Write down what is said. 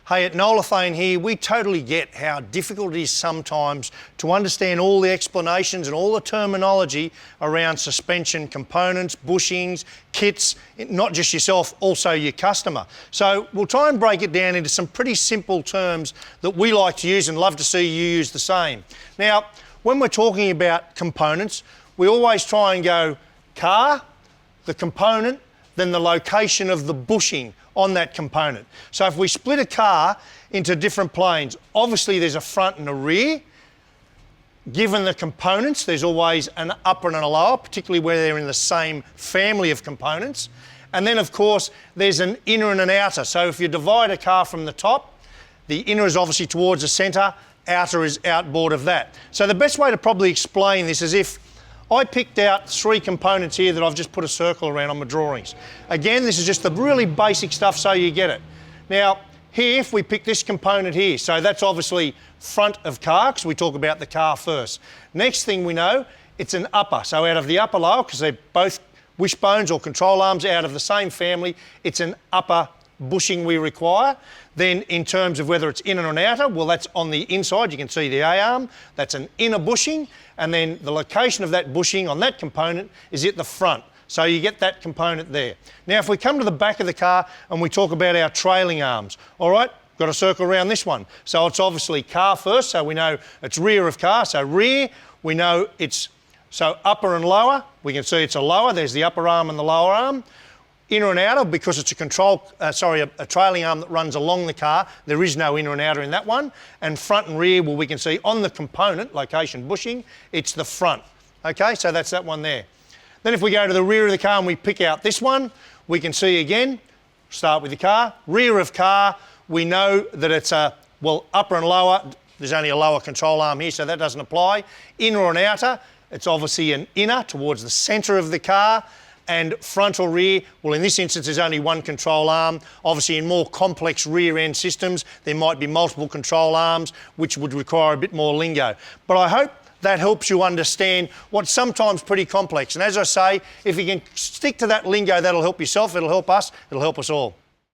Hey, at Nolathane here, we totally get how difficult it is sometimes to understand all the explanations and all the terminology around suspension components, bushings, kits, not just yourself, also your customer. So we'll try and break it down into some pretty simple terms that we like to use and love to see you use the same. Now, when we're talking about components, we always try and go car, the component, then the location of the bushing on that component. So if we split a car into different planes, obviously there's a front and a rear. Given the components, there's always an upper and a lower, particularly where they're in the same family of components. And then of course, there's an inner and an outer. So if you divide a car from the top, the inner is obviously towards the centre, outer is outboard of that. So the best way to probably explain this is if I picked out 3 components here that I've just put a circle around on my drawings. Again, this is just the really basic stuff so you get it. Now, here, if we pick this component here, so that's obviously front of car, because we talk about the car first. Next thing we know, it's an upper. So out of the upper lower, because they're both wishbones or control arms out of the same family, it's an upper bushing we require. Then in terms of whether it's inner and outer, well, that's on the inside. You can see the A-arm. That's an inner bushing. And then the location of that bushing on that component is at the front. So you get that component there. Now, if we come to the back of the car and we talk about our trailing arms, all right, got a circle around this one. So it's obviously car first, so we know it's rear of car. So rear, we know it's, so upper and lower, we can see it's a lower. There's the upper arm and the lower arm. Inner and outer, because it's a trailing arm that runs along the car, there is no inner and outer in that one. And front and rear, well, we can see on the component, location bushing, it's the front. Okay, so that's that one there. Then if we go to the rear of the car and we pick out this one, we can see again, start with the car. Rear of car, we know that it's upper and lower. There's only a lower control arm here, so that doesn't apply. Inner and outer, it's obviously an inner towards the centre of the car. And front or rear, well, in this instance, there's only one control arm. Obviously, in more complex rear-end systems, there might be multiple control arms, which would require a bit more lingo. But I hope that helps you understand what's sometimes pretty complex. And as I say, if you can stick to that lingo, that'll help yourself, it'll help us, it'll help us all.